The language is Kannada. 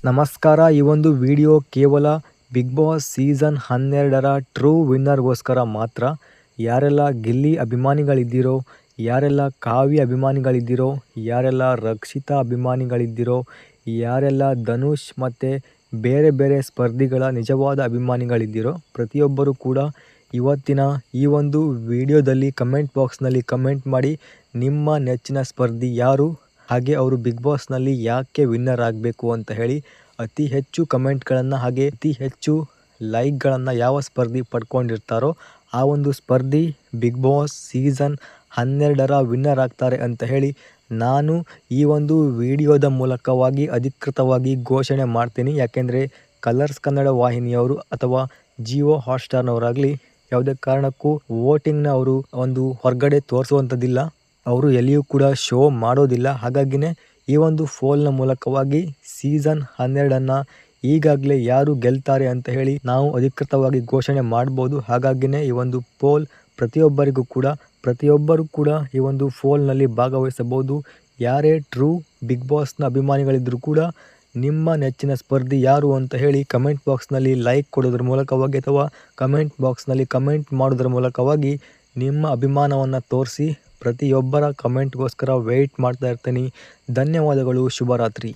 ನಮಸ್ಕಾರ. ಈ ಒಂದು ವಿಡಿಯೋ ಕೇವಲ ಬಿಗ್ ಬಾಸ್ ಸೀಸನ್ 12ರ ಟ್ರೂ ವಿನ್ನರ್ಗೋಸ್ಕರ ಮಾತ್ರ. ಯಾರೆಲ್ಲ ಗಿಲ್ಲಿ ಅಭಿಮಾನಿಗಳಿದ್ದೀರೋ, ಯಾರೆಲ್ಲ ಕಾವ್ಯ ಅಭಿಮಾನಿಗಳಿದ್ದೀರೋ, ಯಾರೆಲ್ಲ ರಕ್ಷಿತಾ ಅಭಿಮಾನಿಗಳಿದ್ದೀರೋ, ಯಾರೆಲ್ಲ ಧನುಷ್ ಮತ್ತು ಬೇರೆ ಬೇರೆ ಸ್ಪರ್ಧಿಗಳ ನಿಜವಾದ ಅಭಿಮಾನಿಗಳಿದ್ದೀರೋ, ಪ್ರತಿಯೊಬ್ಬರು ಕೂಡ ಇವತ್ತಿನ ಈ ಒಂದು ವಿಡಿಯೋದಲ್ಲಿ ಕಮೆಂಟ್ ಬಾಕ್ಸ್ನಲ್ಲಿ ಕಮೆಂಟ್ ಮಾಡಿ ನಿಮ್ಮ ನೆಚ್ಚಿನ ಸ್ಪರ್ಧಿ ಯಾರು, ಹಾಗೆ ಅವರು ಬಿಗ್ ಬಾಸ್ನಲ್ಲಿ ಯಾಕೆ ವಿನ್ನರ್ ಆಗಬೇಕು ಅಂತ ಹೇಳಿ ಅತಿ ಹೆಚ್ಚು ಕಮೆಂಟ್ಗಳನ್ನು ಹಾಗೆ ಅತಿ ಹೆಚ್ಚು ಲೈಕ್ಗಳನ್ನು ಯಾವ ಸ್ಪರ್ಧಿ ಪಡ್ಕೊಂಡಿರ್ತಾರೋ ಆ ಒಂದು ಸ್ಪರ್ಧಿ ಬಿಗ್ ಬಾಸ್ ಸೀಸನ್ 12ರ ವಿನ್ನರ್ ಆಗ್ತಾರೆ ಅಂತ ಹೇಳಿ ನಾನು ಈ ಒಂದು ವಿಡಿಯೋದ ಮೂಲಕವಾಗಿ ಅಧಿಕೃತವಾಗಿ ಘೋಷಣೆ ಮಾಡ್ತೀನಿ. ಯಾಕೆಂದರೆ ಕಲರ್ಸ್ ಕನ್ನಡ ವಾಹಿನಿಯವರು ಅಥವಾ ಜಿಯೋ ಹಾಟ್ಸ್ಟಾರ್ನವರಾಗಲಿ ಯಾವುದೇ ಕಾರಣಕ್ಕೂ ವೋಟಿಂಗ್ನ ಅವರು ಒಂದು ಹೊರಗಡೆ ತೋರಿಸುವಂಥದ್ದಿಲ್ಲ, ಅವರು ಎಲ್ಲಿಯೂ ಕೂಡ ಶೋ ಮಾಡೋದಿಲ್ಲ. ಹಾಗಾಗಿನೇ ಈ ಒಂದು ಫೋಲ್ನ ಮೂಲಕವಾಗಿ ಸೀಸನ್ 12ಅನ್ನು ಈಗಾಗಲೇ ಯಾರು ಗೆಲ್ತಾರೆ ಅಂತ ಹೇಳಿ ನಾವು ಅಧಿಕೃತವಾಗಿ ಘೋಷಣೆ ಮಾಡ್ಬೋದು. ಹಾಗಾಗಿನೇ ಈ ಒಂದು ಪೋಲ್ ಪ್ರತಿಯೊಬ್ಬರು ಕೂಡ ಈ ಒಂದು ಫೋಲ್ನಲ್ಲಿ ಭಾಗವಹಿಸಬಹುದು. ಯಾರೇ ಟ್ರೂ ಬಿಗ್ ಬಾಸ್ನ ಅಭಿಮಾನಿಗಳಿದ್ದರೂ ಕೂಡ ನಿಮ್ಮ ನೆಚ್ಚಿನ ಸ್ಪರ್ಧಿ ಯಾರು ಅಂತ ಹೇಳಿ ಕಮೆಂಟ್ ಬಾಕ್ಸ್ನಲ್ಲಿ ಲೈಕ್ ಕೊಡೋದ್ರ ಮೂಲಕವಾಗಿ ಅಥವಾ ಕಮೆಂಟ್ ಬಾಕ್ಸ್ನಲ್ಲಿ ಕಮೆಂಟ್ ಮಾಡೋದ್ರ ಮೂಲಕವಾಗಿ ನಿಮ್ಮ ಅಭಿಮಾನವನ್ನು ತೋರಿಸಿ. ಪ್ರತಿಯೊಬ್ಬರ ಕಮೆಂಟ್ಗೋಸ್ಕರ ವೆಯ್ಟ್ ಮಾಡ್ತಾ ಇರ್ತೀನಿ. ಧನ್ಯವಾದಗಳು. ಶುಭರಾತ್ರಿ.